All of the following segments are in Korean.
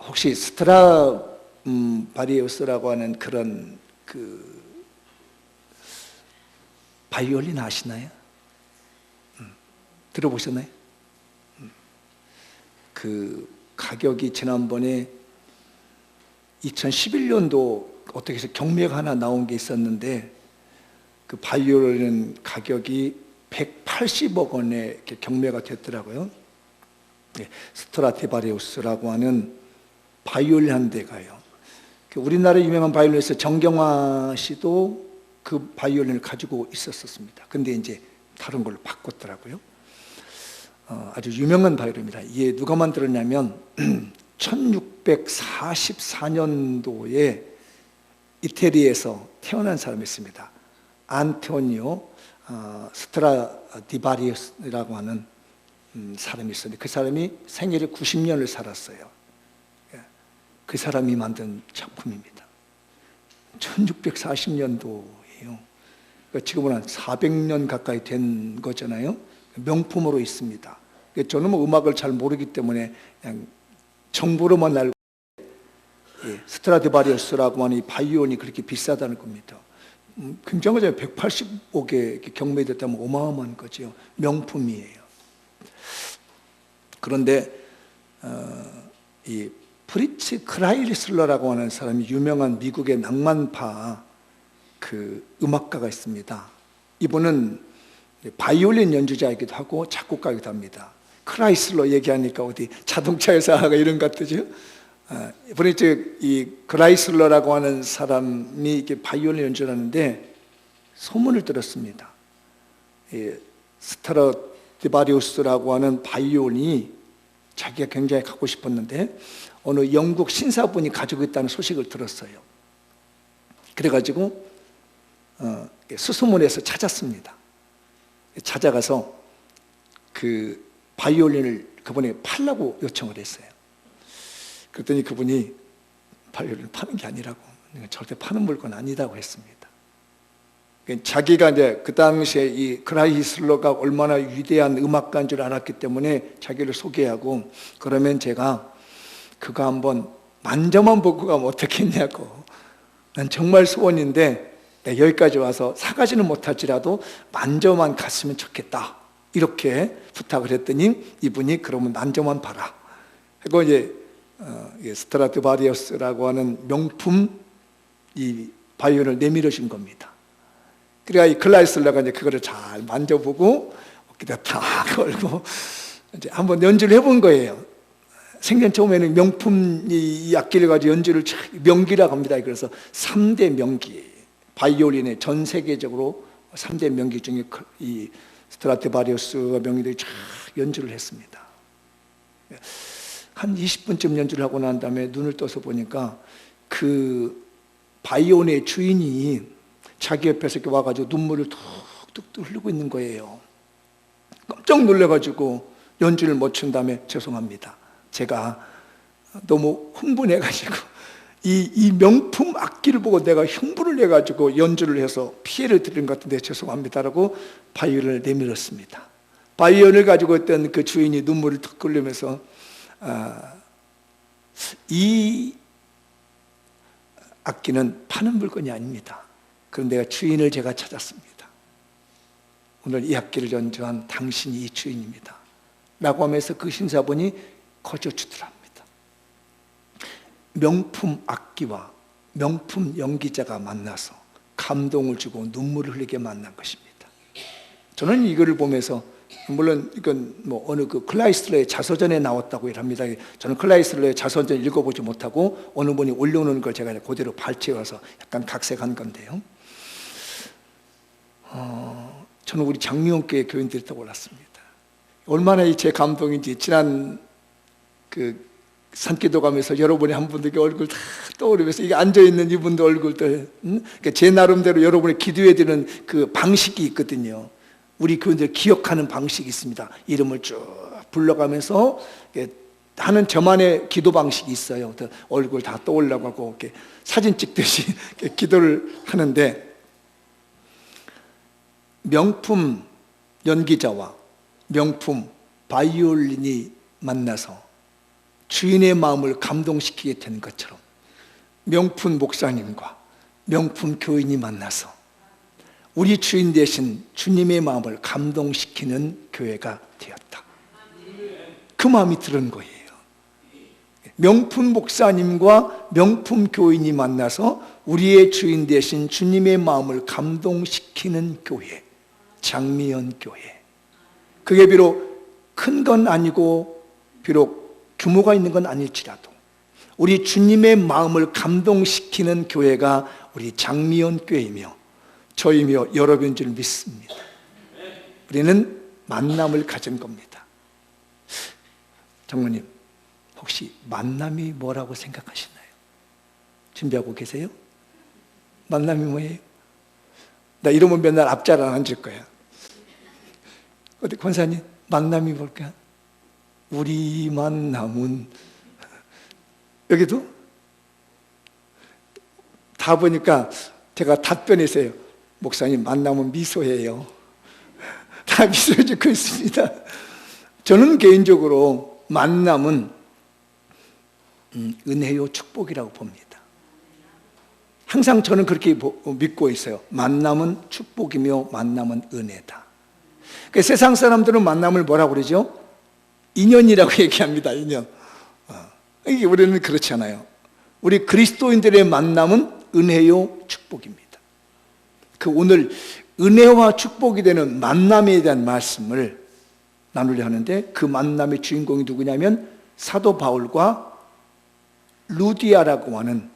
혹시 스트라 바리우스라고 하는 그런 바이올린 아시나요? 들어보셨나요? 그 가격이 지난번에 2011년도 어떻게 해서 경매가 하나 나온 게 있었는데 그 바이올린 가격이 180억 원에 이렇게 경매가 됐더라고요. 네, 스트라디바리우스라고 하는 바이올린 한 대가요. 우리나라 유명한 바이올리니스트 정경화 씨도 그 바이올린을 가지고 있었습니다. 근데 이제 다른 걸로 바꿨더라고요. 아주 유명한 바이올린입니다. 이게 누가 만들었냐면 1644년도에 이태리에서 태어난 사람이 있습니다. 안토니오 스트라디바리우스라고 하는 사람이 있었는데 그 사람이 생애를 90년을 살았어요. 그 사람이 만든 작품입니다. 1640년도예요. 그러니까 지금은 한 400년 가까이 된 거잖아요. 명품으로 있습니다. 저는 뭐 음악을 잘 모르기 때문에 그냥 정보로만 알고 스트라디바리우스라고 하는 이 바이올린이 그렇게 비싸다는 겁니다. 굉장하죠. 180억에 경매됐다면 어마어마한 거죠. 명품이에요. 그런데 이 프리츠 크라이슬러라고 하는 사람이 유명한 미국의 낭만파 그 음악가가 있습니다. 이분은 바이올린 연주자이기도 하고 작곡가이기도 합니다. 크라이슬러 얘기하니까 어디 자동차 회사가 이런 것 같죠? 프리츠 이 크라이슬러라고 하는 사람이 이렇게 바이올린 연주를 하는데 소문을 들었습니다. 스트라디바리우스라고 하는 바이올린이 자기가 굉장히 갖고 싶었는데 어느 영국 신사분이 가지고 있다는 소식을 들었어요. 그래가지고 수소문해서 찾았습니다. 찾아가서 그 바이올린을 그분에게 팔라고 요청을 했어요. 그랬더니 그분이 바이올린을 파는 게 아니라고, 절대 파는 물건 아니다고 했습니다. 자기가 이제 그 당시에 이 크라이슬러가 얼마나 위대한 음악가인 줄 알았기 때문에 자기를 소개하고, 그러면 제가 그거 한번 만져만 보고 가면 어떻겠냐고, 난 정말 소원인데 여기까지 와서 사가지는 못할지라도 만져만 갔으면 좋겠다, 이렇게 부탁을 했더니 이분이 그러면 만져만 봐라 하고 이제 스트라디바리우스라고 하는 명품 이 바이올린을 내밀으신 겁니다. 그래야 이 클라이슬러가 이제 그거를 잘 만져보고 어깨다 탁 걸고 이제 한번 연주를 해본 거예요. 생전 처음에는 명품 이 악기를 가지고 연주를 명기라고 합니다. 그래서 3대 명기, 바이올린의 전 세계적으로 3대 명기 중에 이 스트라디바리우스 명기들이 쫙 연주를 했습니다. 한 20분쯤 연주를 하고 난 다음에 눈을 떠서 보니까 그 바이올린의 주인이 자기 옆에서 이렇게 와가지고 눈물을 툭툭 흘리고 있는 거예요. 깜짝 놀라가지고 연주를 못 춘 다음에 죄송합니다, 제가 너무 흥분해가지고 이 명품 악기를 보고 내가 흥분을 해가지고 연주를 해서 피해를 드린 것 같은데 죄송합니다라고 바이올린을 내밀었습니다. 바이올린을 가지고 있던 그 주인이 눈물을 툭 흘리면서 이 악기는 파는 물건이 아닙니다. 그런데 주인을 제가 찾았습니다. 오늘 이 악기를 연주한 당신이 이 주인입니다 라고 하면서 그 신사분이 거저주더랍니다. 명품 악기와 명품 연기자가 만나서 감동을 주고 눈물을 흘리게 만난 것입니다. 저는 이거를 보면서, 물론 이건 뭐 어느 그 클라이슬러의 자서전에 나왔다고 합니다. 저는 클라이슬러의 자서전 읽어보지 못하고 어느 분이 올려놓은 걸 제가 그대로 발췌해서 약간 각색한 건데요. 저는 우리 장미원교회 교인들이 떠올랐습니다. 얼마나 제 감동인지. 지난 그 산기도 가면서 여러분이 한 분들께 얼굴 다 떠오르면서, 이게 앉아있는 이분들 얼굴들, 그러니까 제 나름대로 여러분이 기도해 드리는 그 방식이 있거든요. 우리 교인들 기억하는 방식이 있습니다. 이름을 쭉 불러가면서 하는 저만의 기도 방식이 있어요. 얼굴 다 떠올라고 하고 이렇게 사진 찍듯이 이렇게 기도를 하는데, 명품 연기자와 명품 바이올린이 만나서 주인의 마음을 감동시키게 된 것처럼 명품 목사님과 명품 교인이 만나서 우리 주인 되신 주님의 마음을 감동시키는 교회가 되었다. 그 마음이 들은 거예요. 명품 목사님과 명품 교인이 만나서 우리의 주인 되신 주님의 마음을 감동시키는 교회, 장미연 교회. 그게 비록 큰 건 아니고 비록 규모가 있는 건 아닐지라도 우리 주님의 마음을 감동시키는 교회가 우리 장미연 교회이며 저희며 여러분인 줄 믿습니다. 우리는 만남을 가진 겁니다. 장로님, 혹시 만남이 뭐라고 생각하시나요? 준비하고 계세요? 만남이 뭐예요? 나 이러면 맨날 앞자리 안 앉을 거야. 어디 권사님, 만남이 뭘까? 우리 만남은, 여기도 다 보니까 제가 답변했어요. 목사님, 만남은 미소예요. 다 미소 짓고 있습니다. 저는 개인적으로 만남은 은혜요 축복이라고 봅니다. 항상 저는 그렇게 믿고 있어요. 만남은 축복이며 만남은 은혜다. 그러니까 세상 사람들은 만남을 뭐라고 그러죠? 인연이라고 얘기합니다. 인연. 이게 우리는 그렇지 않아요. 우리 그리스도인들의 만남은 은혜요 축복입니다. 그 오늘 은혜와 축복이 되는 만남에 대한 말씀을 나누려 하는데, 그 만남의 주인공이 누구냐면 사도 바울과 루디아라고 하는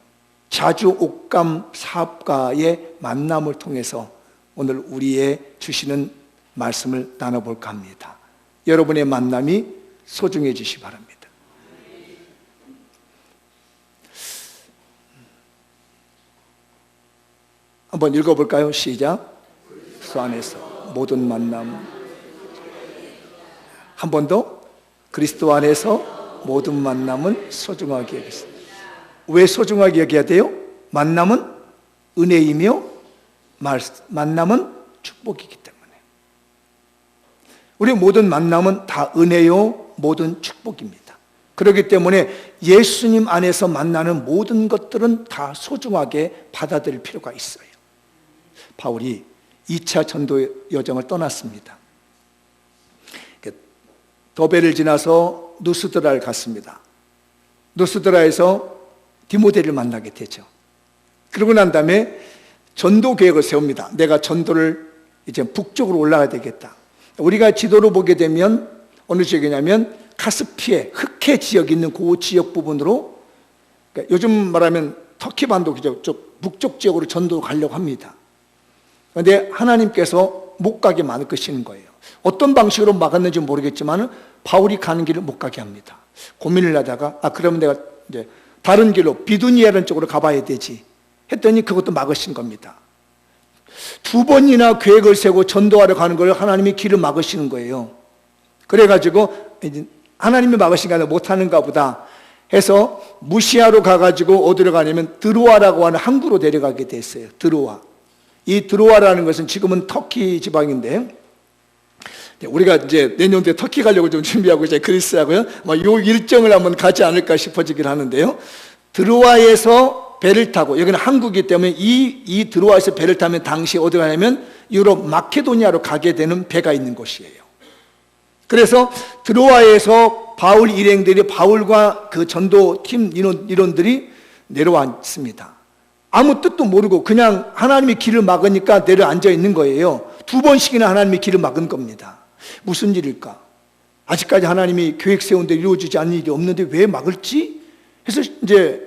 자주 옥감 사업가의 만남을 통해서 오늘 우리의 주시는 말씀을 나눠볼까 합니다. 여러분의 만남이 소중해지시 바랍니다. 한번 읽어볼까요? 시작. 그리스도 안에서 모든 만남. 한 번 더. 그리스도 안에서 모든 만남은 소중하게 여기습니다. 왜 소중하게 여겨야 돼요? 만남은 은혜이며 만남은 축복이기 때문에. 우리 모든 만남은 다 은혜요, 모든 축복입니다. 그렇기 때문에 예수님 안에서 만나는 모든 것들은 다 소중하게 받아들일 필요가 있어요. 바울이 2차 전도 여정을 떠났습니다. 더베를 지나서 누스드라를 갔습니다. 누스드라에서 디모데를 만나게 되죠. 그러고 난 다음에 전도 계획을 세웁니다. 내가 전도를 이제 북쪽으로 올라가야 되겠다. 우리가 지도로 보게 되면 어느 지역이냐면 카스피해, 흑해 지역이 있는 그 지역 부분으로, 그러니까 요즘 말하면 터키 반도 쪽 북쪽 지역으로 전도 가려고 합니다. 그런데 하나님께서 못 가게 막으시는 거예요. 어떤 방식으로 막았는지 모르겠지만 바울이 가는 길을 못 가게 합니다. 고민을 하다가 그러면 내가 이제 다른 길로 비두니아라는 쪽으로 가봐야 되지 했더니 그것도 막으신 겁니다. 2번이나 계획을 세고 전도하러 가는 걸 하나님이 길을 막으시는 거예요. 그래가지고 하나님이 막으신 게 아니라 못하는가 보다 해서 무시아로 가가지고 어디로 가냐면 드로아라고 하는 항구로 데려가게 됐어요. 드로아. 이 드로아라는 것은 지금은 터키 지방인데, 우리가 이제 내년도에 터키 가려고 좀 준비하고 이제 그리스하고요. 요 일정을 한번 가지 않을까 싶어지긴 하는데요. 드로아에서 배를 타고, 여기는 항구이기 때문에 이 드로아에서 배를 타면 당시 어디 가냐면 유럽 마케도니아로 가게 되는 배가 있는 곳이에요. 그래서 드로아에서 바울 일행들이, 바울과 그 전도팀 인원들이 내려왔습니다. 아무 뜻도 모르고 그냥 하나님이 길을 막으니까 내려앉아 있는 거예요. 2번씩이나 하나님이 길을 막은 겁니다. 무슨 일일까? 아직까지 하나님이 계획 세운 대로 이루어지지 않는 일이 없는데 왜 막을지? 해서 이제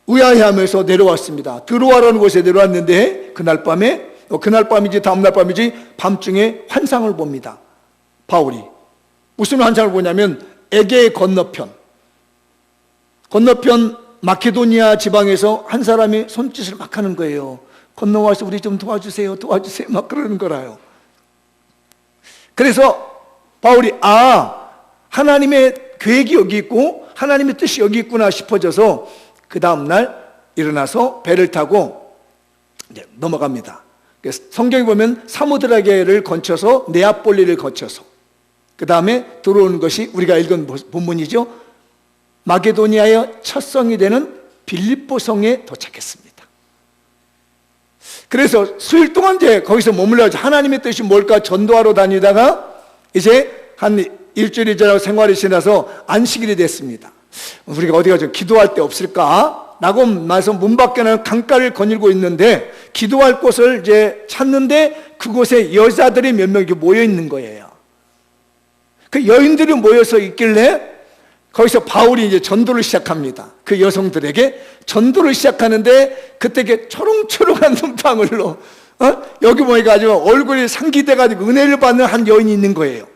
의아해하면서 내려왔습니다. 드로아라는 곳에 내려왔는데 그날 밤이지 다음날 밤이지 밤중에 환상을 봅니다. 바울이 무슨 환상을 보냐면 에게 건너편 마케도니아 지방에서 한 사람이 손짓을 막 하는 거예요. 건너와서 우리 좀 도와주세요 막 그러는 거라요. 그래서 바울이 하나님의 계획이 여기 있고 하나님의 뜻이 여기 있구나 싶어져서 그 다음날 일어나서 배를 타고 이제 넘어갑니다. 그래서 성경에 보면 사무드라게를 거쳐서 네아폴리를 거쳐서 그 다음에 들어오는 것이 우리가 읽은 본문이죠. 마게도니아의 첫 성이 되는 빌립보 성에 도착했습니다. 그래서 수일 동안 이제 거기서 머물러 하나님의 뜻이 뭘까 전도하러 다니다가 이제 한 일주일이 지나고 생활이 지나서 안식일이 됐습니다. 우리가 어디 가서 기도할 데 없을까? 라고 말해서 문 밖에는 강가를 거닐고 있는데 기도할 곳을 이제 찾는데 그곳에 여자들이 몇 명 모여 있는 거예요. 그 여인들이 모여서 있길래 거기서 바울이 이제 전도를 시작합니다. 그 여성들에게 전도를 시작하는데 그때 이게 초롱초롱한 눈방울로 여기 보니까 얼굴이 상기돼가지고 은혜를 받는 한 여인이 있는 거예요.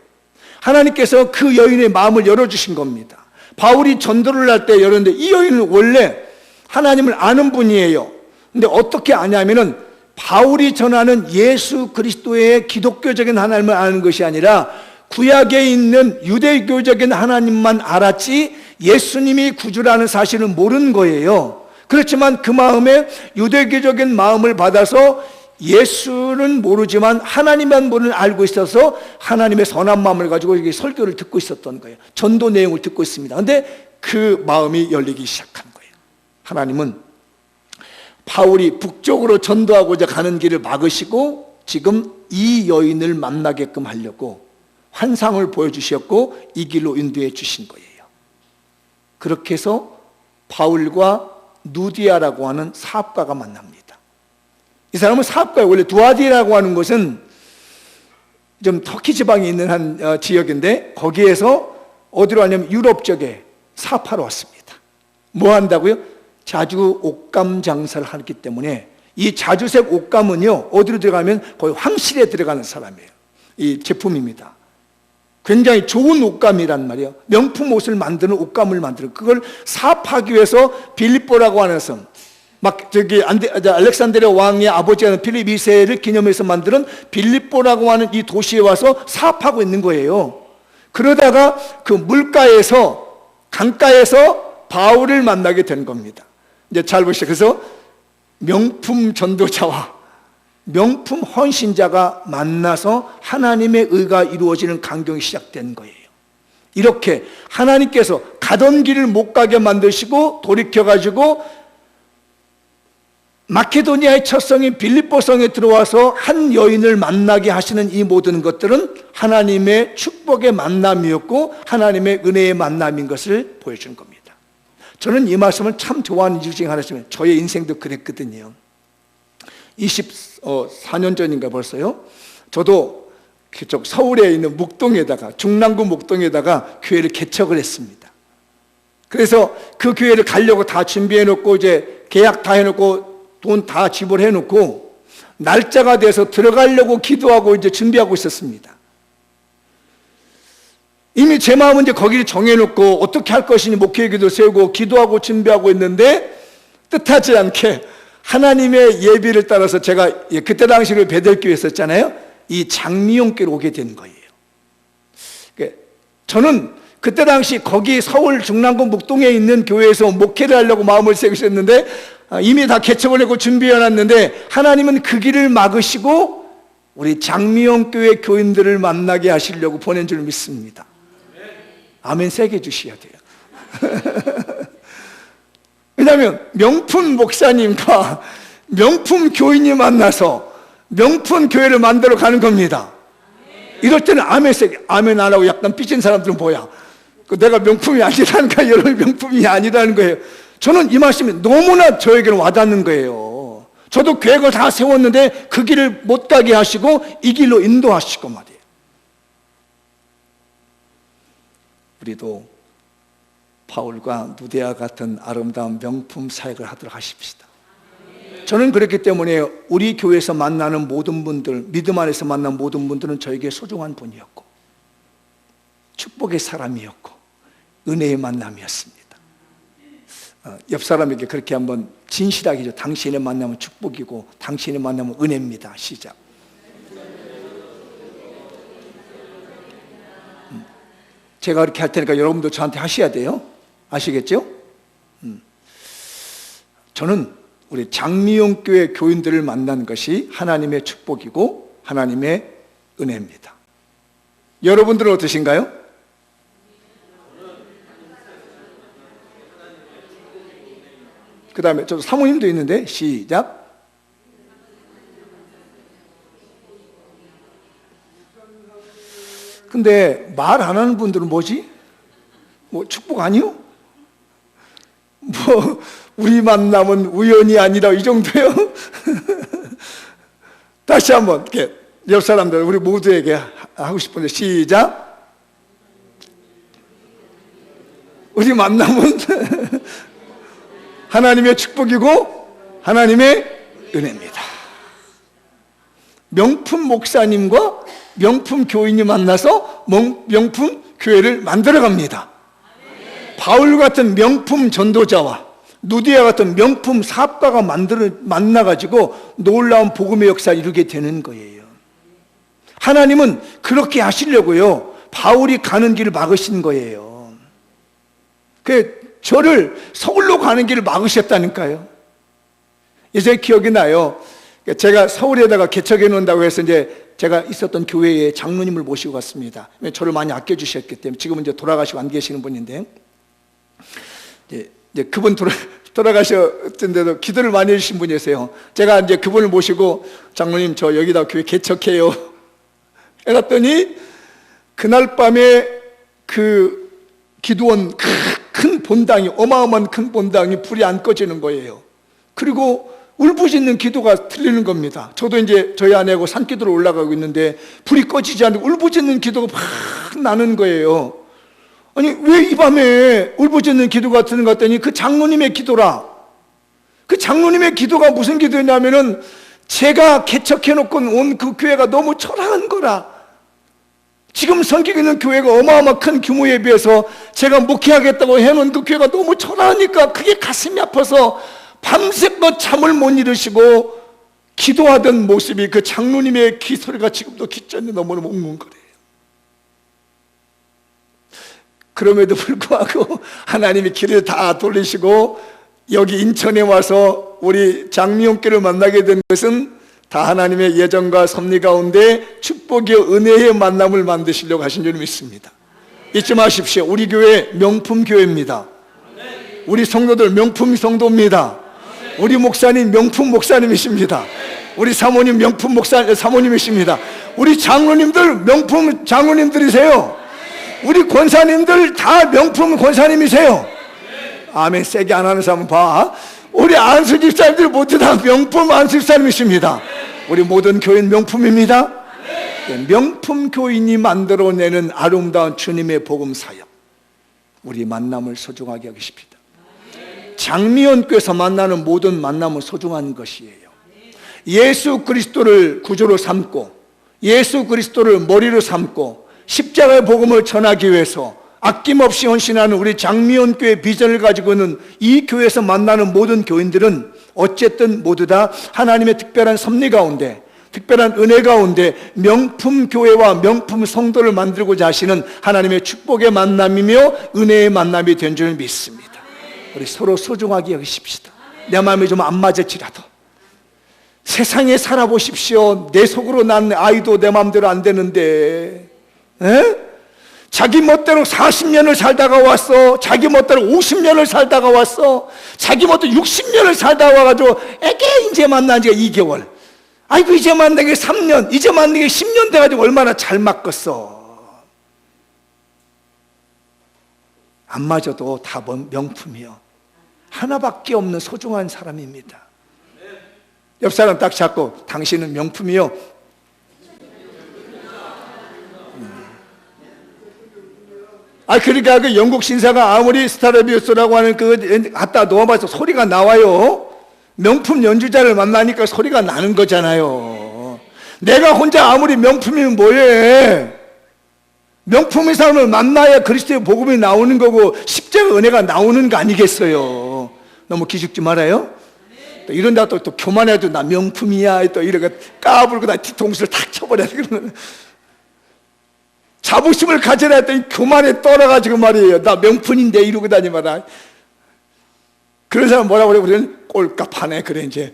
하나님께서 그 여인의 마음을 열어주신 겁니다. 바울이 전도를 할 때 열었는데 이 여인은 원래 하나님을 아는 분이에요. 근데 어떻게 아냐면은 바울이 전하는 예수 그리스도의 기독교적인 하나님을 아는 것이 아니라 구약에 있는 유대교적인 하나님만 알았지 예수님이 구주라는 사실을 모르는 거예요. 그렇지만 그 마음에 유대교적인 마음을 받아서 예수는 모르지만 하나님만 알고 있어서 하나님의 선한 마음을 가지고 설교를 듣고 있었던 거예요. 전도 내용을 듣고 있습니다. 그런데 그 마음이 열리기 시작한 거예요. 하나님은 바울이 북쪽으로 전도하고자 가는 길을 막으시고 지금 이 여인을 만나게끔 하려고 환상을 보여주셨고 이 길로 인도해 주신 거예요. 그렇게 해서 바울과 누디아라고 하는 사업가가 만납니다. 이 사람은 사업가예요. 원래 두아디라고 하는 곳은 좀 터키 지방에 있는 한 지역인데 거기에서 어디로 왔냐면 유럽 쪽에 사업하러 왔습니다. 뭐 한다고요? 자주 옷감 장사를 하기 때문에 이 자주색 옷감은요 어디로 들어가면 거의 황실에 들어가는 사람이에요. 이 제품입니다. 굉장히 좋은 옷감이란 말이에요. 명품 옷을 만드는 옷감을 만드는 그걸 사업하기 위해서 빌립보라고 하는 성, 알렉산드리아 왕의 아버지가 필립 2세를 기념해서 만드는 빌립보라고 하는 이 도시에 와서 사업하고 있는 거예요. 그러다가 그 물가에서 강가에서 바울을 만나게 된 겁니다. 이제 잘 보시죠. 그래서 명품 전도자와 명품 헌신자가 만나서 하나님의 의가 이루어지는 광경이 시작된 거예요. 이렇게 하나님께서 가던 길을 못 가게 만드시고 돌이켜가지고 마케도니아의 첫 성인 빌립보 성에 들어와서 한 여인을 만나게 하시는 이 모든 것들은 하나님의 축복의 만남이었고 하나님의 은혜의 만남인 것을 보여주는 겁니다. 저는 이 말씀을 참 좋아하는 이유 중에 하나지만 저의 인생도 그랬거든요. 24년 전인가 벌써요. 저도 그쪽 서울에 있는 목동에다가 중랑구 목동에다가 교회를 개척을 했습니다. 그래서 그 교회를 가려고 다 준비해 놓고 이제 계약 다 해놓고 돈 다 지불해 놓고 날짜가 돼서 들어가려고 기도하고 이제 준비하고 있었습니다. 이미 제 마음은 이제 거기를 정해놓고 어떻게 할 것이니 목회기도 세우고 기도하고 준비하고 있는데 뜻하지 않게 하나님의 예비를 따라서 제가 그때 당시로 베델교회 있었잖아요. 이 장미용교로 오게 된 거예요. 저는 그때 당시 거기 서울 중랑구 목동에 있는 교회에서 목회를 하려고 마음을 세우셨는데 이미 다 개척을 하고 준비해놨는데 하나님은 그 길을 막으시고 우리 장미용교회 교인들을 만나게 하시려고 보낸 줄 믿습니다. 아멘 세게 주셔야 돼요. 왜냐하면 명품 목사님과 명품 교인이 만나서 명품 교회를 만들어 가는 겁니다. 이럴 때는 아멘 세게, 아멘 안 하고 약간 삐진 사람들은 뭐야? 내가 명품이 아니라는가, 여러분 명품이 아니라는 거예요. 저는 이 말씀이 너무나 저에게는 와닿는 거예요. 저도 계획을 다 세웠는데 그 길을 못 가게 하시고 이 길로 인도하시고 말이에요. 우리도 바울과 누디아 같은 아름다운 명품 사역을 하도록 하십시다. 저는 그렇기 때문에 우리 교회에서 만나는 모든 분들, 믿음 안에서 만난 모든 분들은 저에게 소중한 분이었고 축복의 사람이었고 은혜의 만남이었습니다. 옆 사람에게 그렇게 한번 진실하게 줘. 당신의 만남은 축복이고 당신의 만남은 은혜입니다. 시작. 제가 그렇게 할 테니까 여러분도 저한테 하셔야 돼요. 아시겠죠? 저는 우리 장미용 교회 교인들을 만난 것이 하나님의 축복이고 하나님의 은혜입니다. 여러분들은 어떠신가요? 그 다음에 저 사모님도 있는데 시작. 근데 말 안 하는 분들은 뭐지? 뭐 축복 아니요? 뭐 우리 만남은 우연이 아니라 이 정도요? 다시 한번 이렇게 옆 사람들 우리 모두에게 하고 싶은데 시작. 우리 만남은 하나님의 축복이고 하나님의 은혜입니다. 명품 목사님과 명품 교인이 만나서 명품 교회를 만들어갑니다. 바울 같은 명품 전도자와 누디아 같은 명품 사업가가 만나가지고 놀라운 복음의 역사를 이루게 되는 거예요. 하나님은 그렇게 하시려고요, 바울이 가는 길을 막으신 거예요. 저를 서울로 가는 길을 막으셨다니까요. 예전에 기억이 나요. 제가 서울에다가 개척해 놓는다고 해서 이제 제가 있었던 교회에 장로님을 모시고 갔습니다. 저를 많이 아껴주셨기 때문에. 지금은 이제 돌아가시고 안 계시는 분인데, 이제 그분 돌아가셨던데도 기도를 많이 해주신 분이세요. 제가 이제 그분을 모시고 장로님 저 여기다 교회 개척해요 해놨더니 그날 밤에 그 기도원 큰 본당이, 어마어마한 큰 본당이 불이 안 꺼지는 거예요. 그리고 울부짖는 기도가 들리는 겁니다. 저도 이제 저희 아내하고 산기도로 올라가고 있는데 불이 꺼지지 않고 울부짖는 기도가 막 나는 거예요. 아니 왜 이 밤에 울부짖는 기도가 드는 것 같더니 그 장로님의 기도라. 그 장로님의 기도가 무슨 기도냐면은 제가 개척해놓고 온 그 교회가 너무 초라한 거라. 지금 섬기고 있는 교회가 어마어마한 큰 규모에 비해서 제가 목회하겠다고 해놓은 그 교회가 너무 초라하니까 그게 가슴이 아파서 밤새껏 잠을 못 이루시고 기도하던 모습이, 그 장로님의 기소리가 지금도 귓전에 너무너무 웅웅거려요. 그럼에도 불구하고 하나님이 길을 다 돌리시고 여기 인천에 와서 우리 장미용교를 만나게 된 것은 다 하나님의 예정과 섭리 가운데 축복의 은혜의 만남을 만드시려고 하신 줄 믿습니다. 잊지 마십시오. 우리 교회 명품 교회입니다. 우리 성도들 명품 성도입니다. 우리 목사님 명품 목사님이십니다. 우리 사모님 명품 사모님이십니다. 우리 장로님들 명품 장로님들이세요. 우리 권사님들 다 명품 권사님이세요. 아멘. 세게 안 하는 사람 봐. 우리 안수 집사님들 모두 다 명품 안수 집사님이십니다. 우리 모든 교인 명품입니다. 명품 교인이 만들어내는 아름다운 주님의 복음 사역, 우리 만남을 소중하게 여기십시다. 장미연교에서 만나는 모든 만남은 소중한 것이에요. 예수 그리스도를 구주로 삼고 예수 그리스도를 머리로 삼고 십자가의 복음을 전하기 위해서 아낌없이 헌신하는 우리 장미연교의 비전을 가지고는 이 교회에서 만나는 모든 교인들은 어쨌든 모두 다 하나님의 특별한 섭리 가운데, 특별한 은혜 가운데 명품 교회와 명품 성도를 만들고자 하시는 하나님의 축복의 만남이며 은혜의 만남이 된 줄 믿습니다. 우리 서로 소중하게 여기십시다. 내 마음이 좀 안 맞을지라도 세상에 살아보십시오. 내 속으로 난 아이도 내 마음대로 안 되는데, 자기 멋대로 40년을 살다가 왔어. 자기 멋대로 50년을 살다가 왔어. 자기 멋대로 60년을 살다가 와가지고 애게 이제 만난 지가 2개월. 아이고 이제 만난 게 3년, 이제 만난 게 10년 돼가지고 얼마나 잘 맞겠어. 안 맞아도 다 명품이요. 하나밖에 없는 소중한 사람입니다. 옆 사람 딱 잡고 당신은 명품이요. 그러니까 그 영국 신사가 아무리 스타라비우스라고 하는 그 갖다 놓아봐서 소리가 나와요. 명품 연주자를 만나니까 소리가 나는 거잖아요. 내가 혼자 아무리 명품이면 뭐해? 명품의 사람을 만나야 그리스도의 복음이 나오는 거고 십자가 은혜가 나오는 거 아니겠어요? 너무 기죽지 말아요. 또 이런다 또 교만해도 나 명품이야 또 이러고 까불고 다 뒤통수를 탁 쳐버려야 그러면 자부심을 가져라 했더니 교만에 떨어가지고 말이에요. 나 명품인데 이러고 다니 마라. 그런 사람 뭐라고 그래? 우리는 꼴값하네. 그래 이제.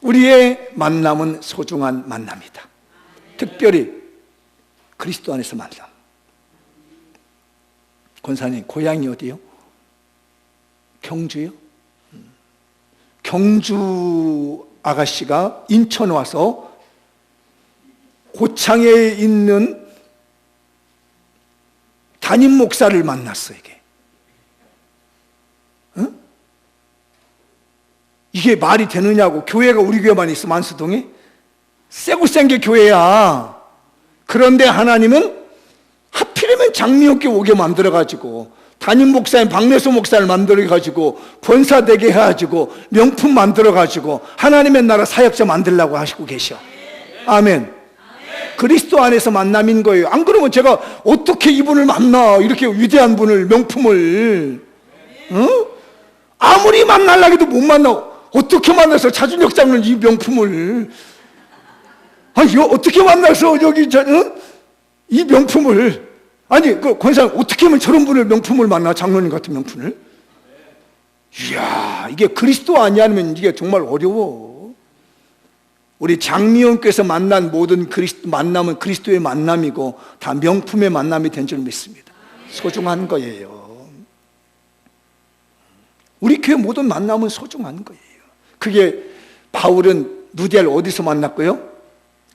우리의 만남은 소중한 만남이다. 특별히 그리스도 안에서 만남. 권사님 고향이 어디요? 경주요? 경주 아가씨가 인천 와서 고창에 있는 담임 목사를 만났어, 이게. 응? 이게 말이 되느냐고. 교회가 우리 교회만 있어, 만수동에? 세고 센 게 교회야. 그런데 하나님은 하필이면 장미옥교 오게 만들어가지고 담임 목사인 박래수 목사를 만들어가지고 권사되게 해가지고 명품 만들어가지고 하나님의 나라 사역자 만들려고 하시고 계셔. 아멘. 그리스도 안에서 만남인 거예요. 안 그러면 제가 어떻게 이분을 만나, 이렇게 위대한 분을, 명품을. 아무리 만나려고 해도 못 만나. 어떻게 만나서 차준혁 장로는 이 명품을, 아니 이거 어떻게 만나서 여기 이 명품을, 아니 그 권사님 어떻게 하면 저런 분을, 명품을 만나, 장로님 같은 명품을. 이야, 이게 그리스도 아니면 이게 정말 어려워. 우리 장미원께서 만난 모든 만남은 그리스도의 만남이고 다 명품의 만남이 된 줄 믿습니다. 소중한 거예요. 우리 교회 모든 만남은 소중한 거예요. 그게 바울은 누디아를 어디서 만났고요?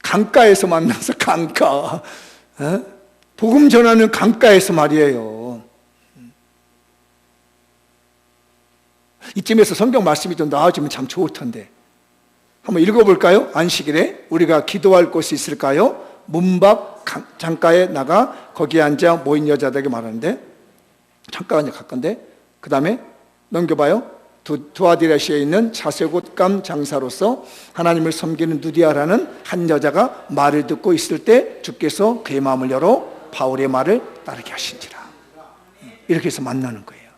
강가에서 만나서, 강가. 복음 전하는 강가에서 말이에요. 이쯤에서 성경 말씀이 좀 나와주면 참 좋을 텐데 한번 읽어볼까요? 안식일에 우리가 기도할 곳이 있을까요? 문밖 창가에 나가 거기에 앉아 모인 여자들에게 말하는데, 창가가 이제 가까운데, 그 다음에 넘겨봐요. 두아디라시에 있는 차세곶감 장사로서 하나님을 섬기는 누디아라는 한 여자가 말을 듣고 있을 때 주께서 그의 마음을 열어 바울의 말을 따르게 하신지라. 이렇게 해서 만나는 거예요.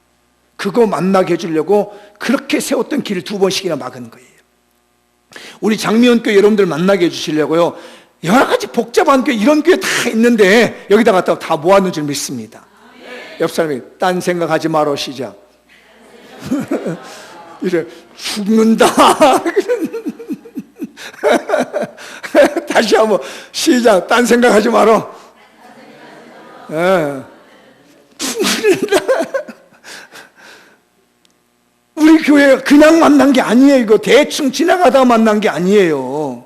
그거 만나게 해주려고 그렇게 세웠던 길을 2번씩이나 막은 거예요. 우리 장미원교회 여러분들 만나게 해주시려고요, 여러 가지 복잡한 교회, 이런 교회 다 있는데 여기다 갖다가 다 모았는 줄 믿습니다. 옆 사람이 딴 생각하지 마라, 시작. 이래 죽는다. 다시 한번 시작. 딴 생각하지 마라. 죽는다. 우리 교회가 그냥 만난 게 아니에요. 이거 대충 지나가다가 만난 게 아니에요.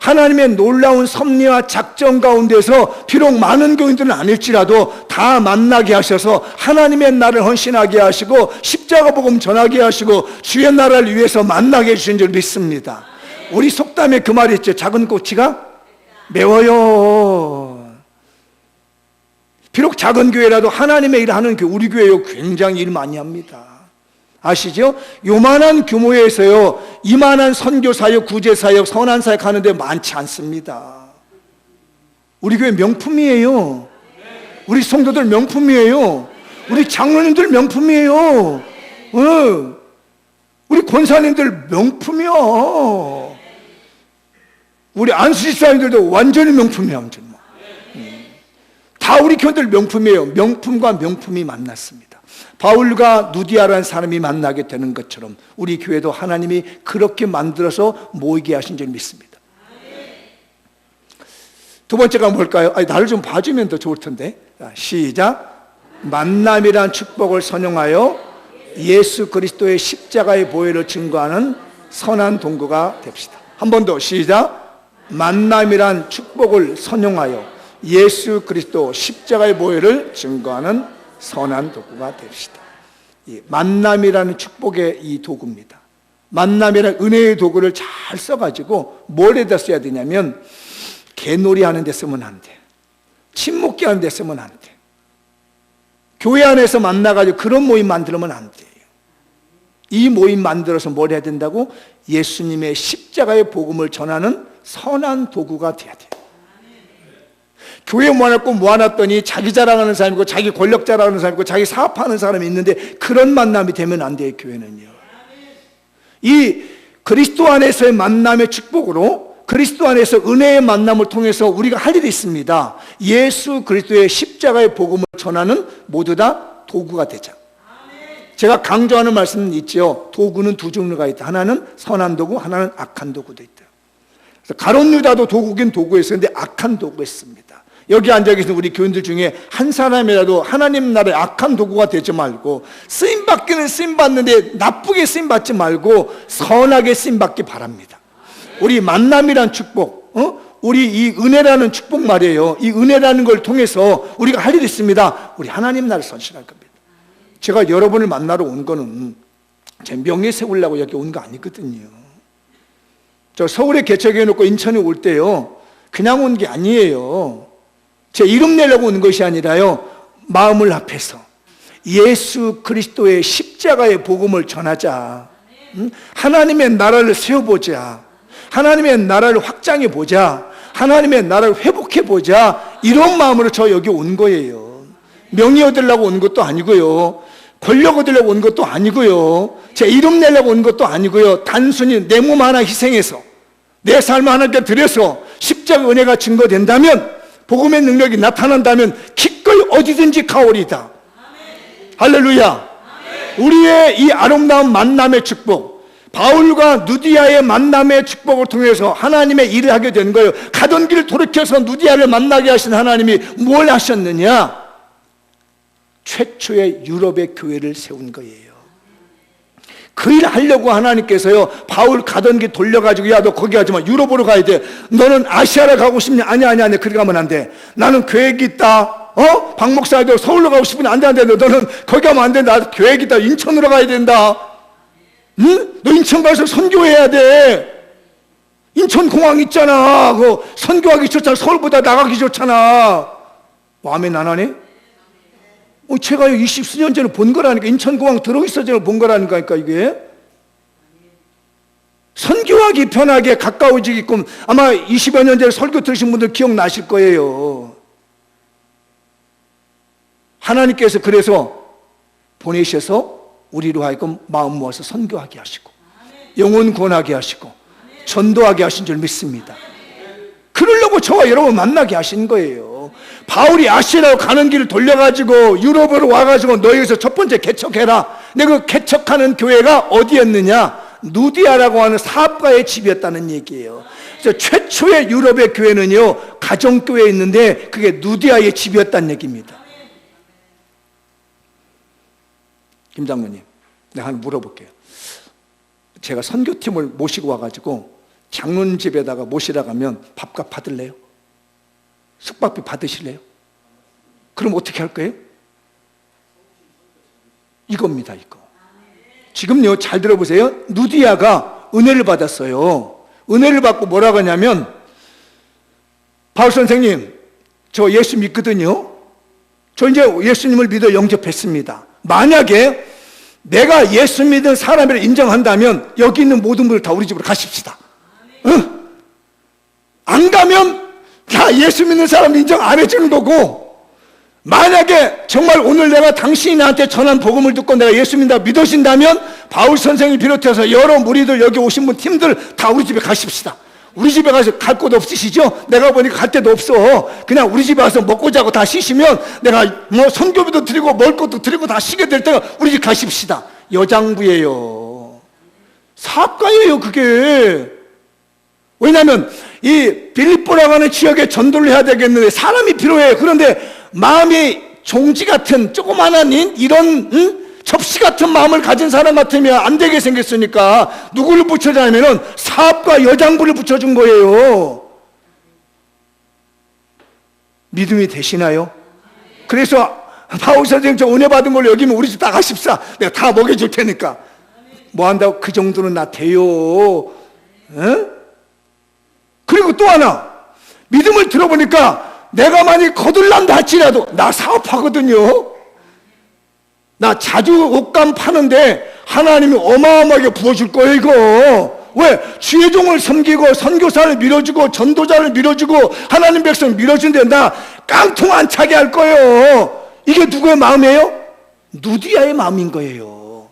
하나님의 놀라운 섭리와 작전 가운데서 비록 많은 교인들은 아닐지라도 다 만나게 하셔서 하나님의 나라를 헌신하게 하시고 십자가 복음 전하게 하시고 주의 나라를 위해서 만나게 해주신 줄 믿습니다. 우리 속담에 그 말이 있죠. 작은 꼬치가 매워요. 비록 작은 교회라도 하나님의 일을 하는 교회, 우리 교회요 굉장히 일 많이 합니다. 아시죠? 요만한 규모에서요 이만한 선교사역, 구제사역, 선한사역 하는데 많지 않습니다. 우리 교회 명품이에요. 우리 성도들 명품이에요. 우리 장로님들 명품이에요. 우리 권사님들 명품이야. 우리 안수집사님들도 완전히 명품이야. 완전히. 다 우리 교인들 명품이에요. 명품과 명품이 만났습니다. 바울과 누디아라는 사람이 만나게 되는 것처럼 우리 교회도 하나님이 그렇게 만들어서 모이게 하신 줄 믿습니다. 두 번째가 뭘까요? 나를 좀 봐주면 더 좋을 텐데. 시작. 만남이란 축복을 선용하여 예수 그리스도의 십자가의 보혈을 증거하는 선한 동거가 됩시다. 한 번 더 시작. 만남이란 축복을 선용하여 예수 그리스도 십자가의 보혈을 증거하는 선한 도구가 됩시다. 만남이라는 축복의 이 도구입니다. 만남이라는 은혜의 도구를 잘 써가지고 뭘에다 써야 되냐면 개놀이 하는 데 쓰면 안 돼. 친목기 하는 데 쓰면 안 돼. 교회 안에서 만나가지고 그런 모임 만들면 안 돼요. 이 모임 만들어서 뭘 해야 된다고? 예수님의 십자가의 복음을 전하는 선한 도구가 돼야 돼요. 교회 모아놨고 모아놨더니 자기 자랑하는 사람이고 자기 권력 자랑하는 사람이고 자기 사업하는 사람이 있는데 그런 만남이 되면 안 돼요. 교회는요. 이 그리스도 안에서의 만남의 축복으로 그리스도 안에서 은혜의 만남을 통해서 우리가 할 일이 있습니다. 예수 그리스도의 십자가의 복음을 전하는 모두 다 도구가 되자. 제가 강조하는 말씀은 있죠. 도구는 두 종류가 있다. 하나는 선한 도구, 하나는 악한 도구도 있다. 가룟 유다도 도구긴 도구였어요. 근데 악한 도구였습니다. 여기 앉아 계신 우리 교인들 중에 한 사람이라도 하나님 나라의 악한 도구가 되지 말고, 쓰임받기는 쓰임받는데 나쁘게 쓰임받지 말고 선하게 쓰임받기 바랍니다. 우리 만남이란 축복, 우리 이 은혜라는 축복 말이에요. 이 은혜라는 걸 통해서 우리가 할 일이 있습니다. 우리 하나님 나라를 선실할 겁니다. 제가 여러분을 만나러 온 거는 제 명예 세우려고 여기 온 거 아니거든요. 저 서울에 개척해 놓고 인천에 올 때요, 그냥 온 게 아니에요. 제 이름 내려고 온 것이 아니라요, 마음을 합해서 예수 그리스도의 십자가의 복음을 전하자. 하나님의 나라를 세워보자. 하나님의 나라를 확장해보자. 하나님의 나라를 회복해보자. 이런 마음으로 저 여기 온 거예요. 명예 얻으려고 온 것도 아니고요, 권력 얻으려고 온 것도 아니고요, 제 이름 내려고 온 것도 아니고요, 단순히 내 몸 하나 희생해서 내 삶을 하나님께 드려서 십자가 은혜가 증거된다면, 복음의 능력이 나타난다면 기꺼이 어디든지 가오리다. 할렐루야. 우리의 이 아름다운 만남의 축복, 바울과 누디아의 만남의 축복을 통해서 하나님의 일을 하게 된 거예요. 가던 길 돌이켜서 누디아를 만나게 하신 하나님이 뭘 하셨느냐? 최초의 유럽의 교회를 세운 거예요. 그 일 하려고 하나님께서요, 바울 가던 길 돌려가지고, 야, 너 거기 가지 마, 유럽으로 가야 돼. 너는 아시아로 가고 싶냐? 아니야, 그리 가면 안 돼. 나는 계획이 있다. 박 목사도 서울로 가고 싶으면 안 돼, 너는 거기 가면 안 돼. 나 계획이 있다. 인천으로 가야 된다. 응? 너 인천 가서 선교해야 돼. 인천공항 있잖아. 그 선교하기 좋잖아. 서울보다 나가기 좋잖아. 마음에 나나네? 제가 20수년 전에 본 거라니까. 인천공항 들어있어 전에 본 거라니까. 이게 선교하기 편하게 가까워지게끔, 아마 20여 년 전에 설교 들으신 분들 기억나실 거예요. 하나님께서 그래서 보내셔서 우리로 하여금 마음 모아서 선교하게 하시고, 영혼 구원하게 하시고, 전도하게 하신 줄 믿습니다. 그러려고 저와 여러분 만나게 하신 거예요. 바울이 아시아로 가는 길을 돌려가지고 유럽으로 와가지고 너희에서 첫 번째 개척해라. 근데 그 개척하는 교회가 어디였느냐? 누디아라고 하는 사업가의 집이었다는 얘기예요. 그래서 최초의 유럽의 교회는요, 가정교회에 있는데 그게 누디아의 집이었다는 얘기입니다. 김 장로님, 내가 하나 물어볼게요. 제가 선교팀을 모시고 와가지고 장로님 집에다가 모시러 가면 밥값 받을래요? 숙박비 받으실래요? 그럼 어떻게 할 거예요? 이겁니다, 이거. 지금요, 잘 들어보세요. 누디아가 은혜를 받았어요. 은혜를 받고 뭐라고 하냐면, 바울 선생님, 저 예수 믿거든요. 저 이제 예수님을 믿어 영접했습니다. 만약에 내가 예수 믿은 사람을 인정한다면 여기 있는 모든 분들 다 우리 집으로 가십시다. 응? 안 가면 다 예수 믿는 사람 인정 안 해주는 거고, 만약에 정말 오늘 내가 당신이 나한테 전한 복음을 듣고 내가 예수 믿어진다면 바울 선생님 비롯해서 여러 무리들, 여기 오신 분 팀들 다 우리 집에 가십시다. 우리 집에 가서 갈 곳 없으시죠? 내가 보니까 갈 데도 없어. 그냥 우리 집에 와서 먹고 자고 다 쉬시면 내가 뭐 선교비도 드리고 먹을 것도 드리고 다 쉬게 될 때가 우리 집 가십시다. 여장부예요. 사업가예요, 그게. 왜냐하면 이 빌립보라고 하는 지역에 전도를 해야 되겠는데 사람이 필요해요. 그런데 마음이 종지 같은 조그마한 이런 접시 같은 마음을 가진 사람 같으면 안 되게 생겼으니까 누구를 붙여자면은 사업가 여장부를 붙여준 거예요. 믿음이 되시나요? 그래서 바울 선생님 저 은혜 받은 걸로 여기면 우리 집 다 가십사. 내가 다 먹여줄 테니까. 뭐 한다고? 그 정도는 나 돼요. 응? 그리고 또 하나, 믿음을 들어보니까 내가 만약 거들난다 할지라도 나 사업하거든요. 나 자주 옷감 파는데 하나님이 어마어마하게 부어줄 거예요, 이거. 왜? 주의 종을 섬기고 선교사를 밀어주고 전도자를 밀어주고 하나님 백성 밀어준데 나 깡통 안 차게 할 거예요. 이게 누구의 마음이에요? 누디아의 마음인 거예요.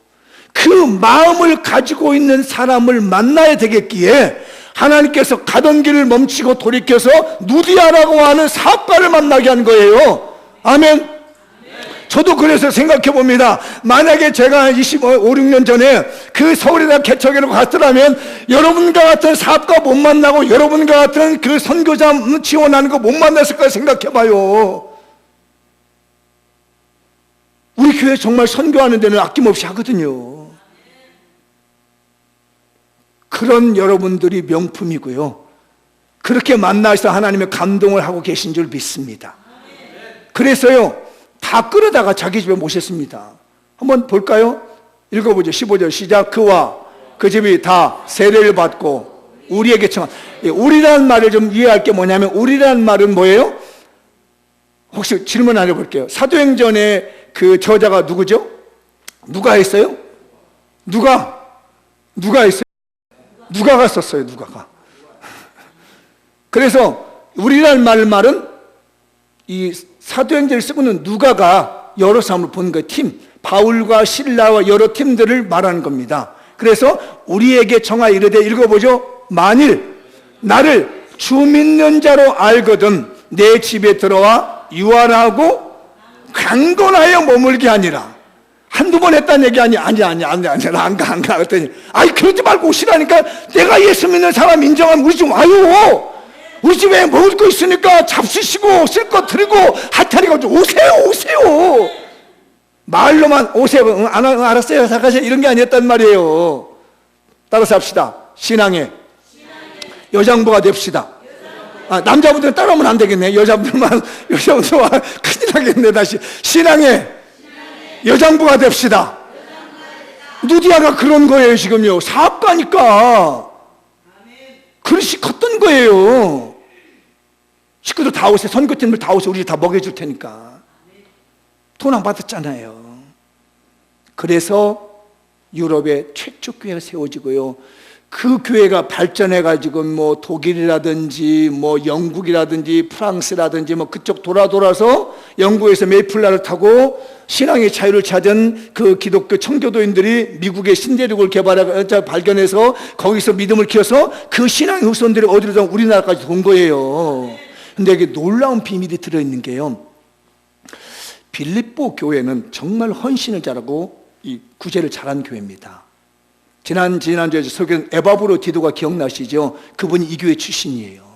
그 마음을 가지고 있는 사람을 만나야 되겠기에 하나님께서 가던 길을 멈추고 돌이켜서 누디아라고 하는 사업가를 만나게 한 거예요. 아멘. 저도 그래서 생각해 봅니다. 만약에 제가 25, 6년 전에 그 서울에다 개척회로 갔더라면 여러분과 같은 사업가 못 만나고 여러분과 같은 그 선교자 지원하는 거 못 만났을까 생각해 봐요. 우리 교회 정말 선교하는 데는 아낌없이 하거든요. 그런 여러분들이 명품이고요. 그렇게 만나서 하나님의 감동을 하고 계신 줄 믿습니다. 그래서요, 다 끌어다가 자기 집에 모셨습니다. 한번 볼까요? 읽어보죠. 15절 시작. 그와 그 집이 다 세례를 받고 우리에게 청한. 우리라는 말을 좀 이해할 게 뭐냐면, 우리라는 말은 뭐예요? 혹시 질문 안 해볼게요. 사도행전의 그 저자가 누구죠? 누가 했어요? 누가 했어요? 누가가 썼어요. 누가가. 그래서 우리라는 말은 이 사도행전을 쓰고는 누가가 여러 사람을 보는 거예요. 팀, 바울과 실라와 여러 팀들을 말하는 겁니다. 그래서 우리에게 정하 이르되, 읽어보죠. 만일 나를 주 믿는 자로 알거든 내 집에 들어와 유한하고 강건하여 머물게 하니라. 한두 번 했다는 얘기 아니야. 아니야. 안 가. 그랬더니, 아이, 그러지 말고 오시라니까. 내가 예수 믿는 사람 인정하면 우리 집 와요. 우리 집에 먹을 거 있으니까 잡수시고 쓸 거 드리고 하타리가 오세요. 말로만 오세요. 알았어요. 사가세요. 이런 게 아니었단 말이에요. 따라서 합시다. 신앙의 여장부가 됩시다. 남자분들은 따라오면 안 되겠네. 여자분들만 큰일 나겠네. 다시 신앙의 여장부가 됩시다. 누디아가 그런 거예요. 지금요. 사업가니까 그릇이 컸던 거예요. 식구들 다 오세요. 선교팀들 다 오세요. 우리 다 먹여줄 테니까. 돈 안 받았잖아요. 그래서 유럽의 최초 교회가 세워지고요. 그 교회가 발전해가지고 뭐 독일이라든지 뭐 영국이라든지 프랑스라든지 뭐 그쪽 돌아서 영국에서 메이플라를 타고 신앙의 자유를 찾은 그 기독교 청교도인들이 미국의 신대륙을 발견해서 거기서 믿음을 키워서 그 신앙의 후손들이 어디로 우리나라까지 온 거예요. 근데 이게 놀라운 비밀이 들어있는 게요, 빌립보 교회는 정말 헌신을 잘하고 이 구제를 잘한 교회입니다. 지난주에 설교한 에바브로 디도가 기억나시죠? 그분이 이 교회 출신이에요.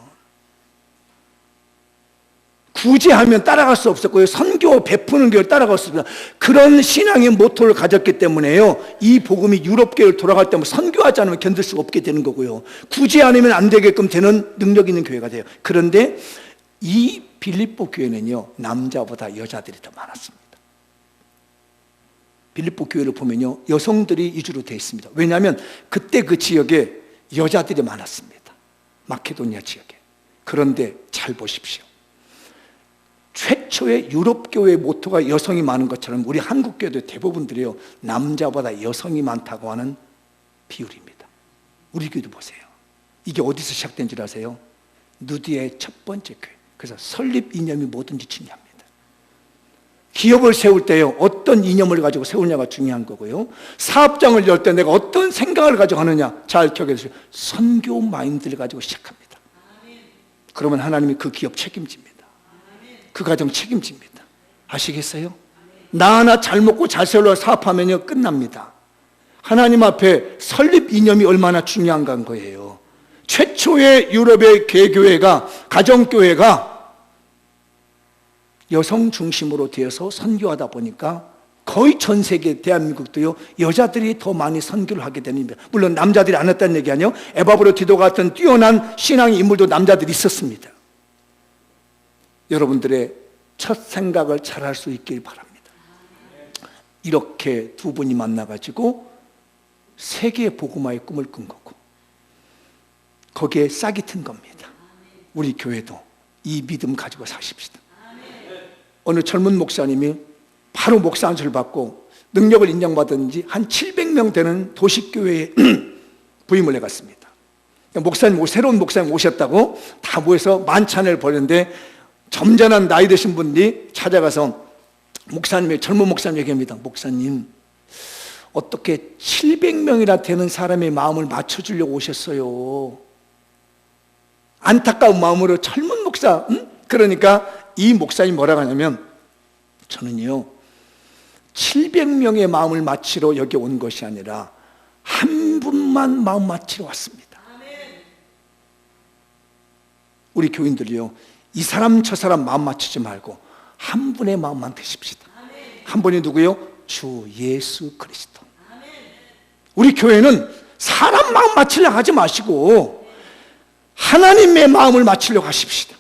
구제하면 따라갈 수 없었고요. 선교 베푸는 교회를 따라갈 수 없습니다. 그런 신앙의 모토를 가졌기 때문에요, 이 복음이 유럽 교회를 돌아갈 때 선교하지 않으면 견딜 수가 없게 되는 거고요. 구제 않으면 안 되게끔 되는 능력 있는 교회가 돼요. 그런데 이 빌립보 교회는요, 남자보다 여자들이 더 많았습니다. 빌립보 교회를 보면요, 여성들이 위주로 되어 있습니다. 왜냐하면 그때 그 지역에 여자들이 많았습니다. 마케도니아 지역에. 그런데 잘 보십시오. 최초의 유럽 교회의 모토가 여성이 많은 것처럼 우리 한국 교회도 대부분들이요, 남자보다 여성이 많다고 하는 비율입니다. 우리 교회도 보세요. 이게 어디서 시작된 줄 아세요? 누디의 첫 번째 교회. 그래서 설립 이념이 뭐든지 중요합니다. 기업을 세울 때요, 어떤 이념을 가지고 세우냐가 중요한 거고요. 사업장을 열 때 내가 어떤 생각을 가지고 하느냐, 잘 기억해 주세요. 선교 마인드를 가지고 시작합니다. 그러면 하나님이 그 기업 책임집니다. 그 가정 책임집니다. 아시겠어요? 나 하나 잘 먹고 잘 살려 사업하면요, 끝납니다. 하나님 앞에 설립 이념이 얼마나 중요한가 한 거예요. 최초의 유럽의 개교회가, 가정교회가 여성 중심으로 되어서 선교하다 보니까 거의 전 세계 대한민국도요, 여자들이 더 많이 선교를 하게 됩니다. 물론 남자들이 안 했다는 얘기 아니에요. 에바브로 디도 같은 뛰어난 신앙의 인물도 남자들이 있었습니다. 여러분들의 첫 생각을 잘할 수 있길 바랍니다. 이렇게 두 분이 만나가지고 세계 복음화의 꿈을 꾼 거고, 거기에 싹이 튼 겁니다. 우리 교회도 이 믿음 가지고 사십시다. 어느 젊은 목사님이 바로 목사 안수를 받고 능력을 인정받았는지 한 700명 되는 도시교회에 부임을 해갔습니다. 목사님, 새로운 목사님 오셨다고 다 모여서 만찬을 벌였는데, 점잖은 나이 드신 분이 찾아가서 목사님의, 젊은 목사님 얘기합니다. 목사님, 어떻게 700명이나 되는 사람의 마음을 맞춰주려고 오셨어요? 안타까운 마음으로 젊은 목사, 그러니까 이 목사님 뭐라고 하냐면, 저는요, 700명의 마음을 맞추러 여기 온 것이 아니라 한 분만 마음 맞추러 왔습니다. 우리 교인들이요, 이 사람 저 사람 마음 맞추지 말고 한 분의 마음만 드십시다. 한 분이 누구요? 주 예수 그리스도. 우리 교회는 사람 마음 맞추려고 하지 마시고 하나님의 마음을 맞추려고 하십시다.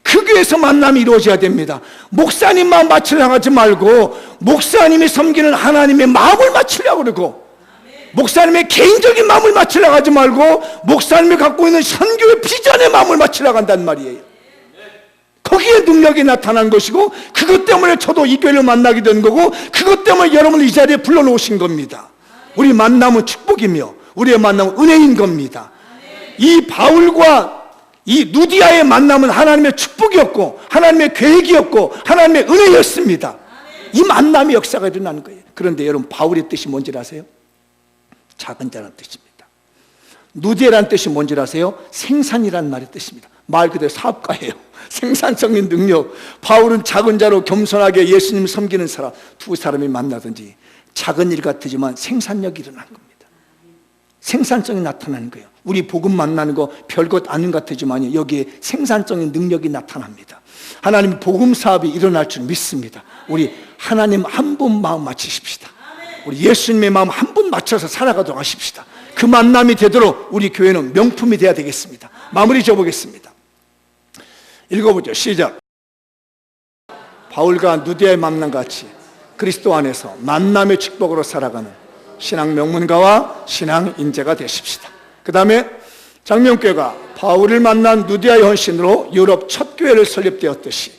그 교회에서 만남이 이루어져야 됩니다. 목사님 마음 맞추려고 하지 말고 목사님이 섬기는 하나님의 마음을 맞추려고 그러고, 목사님의 개인적인 마음을 맞추려고 하지 말고 목사님이 갖고 있는 선교의 비전의 마음을 맞추려고 한단 말이에요. 거기에 능력이 나타난 것이고, 그것 때문에 저도 이 교회를 만나게 된 거고, 그것 때문에 여러분을 이 자리에 불러놓으신 겁니다. 우리 만남은 축복이며 우리의 만남은 은혜인 겁니다. 이 바울과 이 누디아의 만남은 하나님의 축복이었고 하나님의 계획이었고 하나님의 은혜였습니다. 이 만남의 역사가 일어나는 거예요. 그런데 여러분, 바울의 뜻이 뭔지 아세요? 작은 자라는 뜻입니다. 누디아라는 뜻이 뭔지 아세요? 생산이라는 말의 뜻입니다. 말 그대로 사업가예요. 생산적인 능력. 바울은 작은 자로 겸손하게 예수님 섬기는 사람, 두 사람이 만나든지 작은 일 같지만 생산력이 일어나는 겁니다. 생산성이 나타나는 거예요. 우리 복음 만나는 거 별것 아닌 것 같지만 여기에 생산적인 능력이 나타납니다. 하나님 복음 사업이 일어날 줄 믿습니다. 우리 하나님 한 분 마음 맞추십시다. 우리 예수님의 마음 한 분 맞춰서 살아가도록 하십시다. 그 만남이 되도록 우리 교회는 명품이 되어야 되겠습니다. 마무리 지어보겠습니다. 읽어보죠. 시작. 바울과 누디아의 만남 같이 그리스도 안에서 만남의 축복으로 살아가는 신앙 명문가와 신앙 인재가 되십시다. 그 다음에 장명교회가 바울을 만난 누디아의 헌신으로 유럽 첫 교회를 설립되었듯이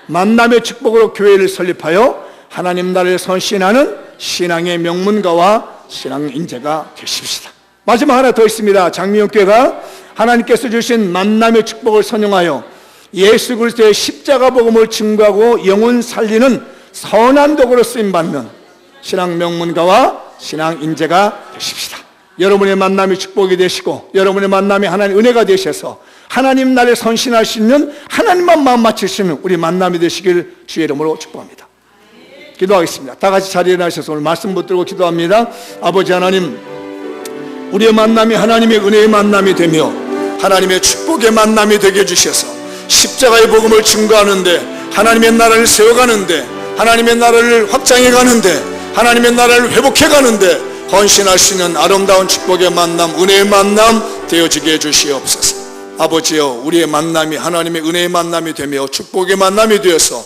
만남의 축복으로 교회를 설립하여 하나님 나라를 선신하는 신앙의 명문가와 신앙 인재가 되십시다. 마지막 하나 더 있습니다. 장명교회가 하나님께서 주신 만남의 축복을 선용하여 예수 그리스도의 십자가 복음을 증거하고 영혼 살리는 선한 도구로 쓰임받는 신앙 명문가와 신앙 인재가 되십시다. 여러분의 만남이 축복이 되시고 여러분의 만남이 하나님 은혜가 되셔서 하나님 나라에 선신할 수 있는, 하나님만 마음 맞출 수 있는 우리 만남이 되시길 주의 이름으로 축복합니다. 기도하겠습니다. 다 같이 자리에 나셔서 오늘 말씀 붙들고 기도합니다. 아버지 하나님, 우리의 만남이 하나님의 은혜의 만남이 되며 하나님의 축복의 만남이 되게 해주셔서 십자가의 복음을 증거하는데, 하나님의 나라를 세워가는데, 하나님의 나라를 확장해 가는데, 하나님의 나라를 회복해 가는데 헌신할 수 있는 아름다운 축복의 만남, 은혜의 만남 되어지게 해주시옵소서. 아버지여, 우리의 만남이 하나님의 은혜의 만남이 되며 축복의 만남이 되어서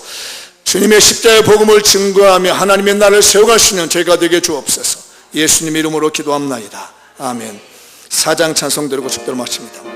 주님의 십자가의 복음을 증거하며 하나님의 나라를 세워갈 수 있는 저희가 되게 주옵소서. 예수님 이름으로 기도합나이다. 아멘. 4장 찬송 드리고 축도를 마칩니다.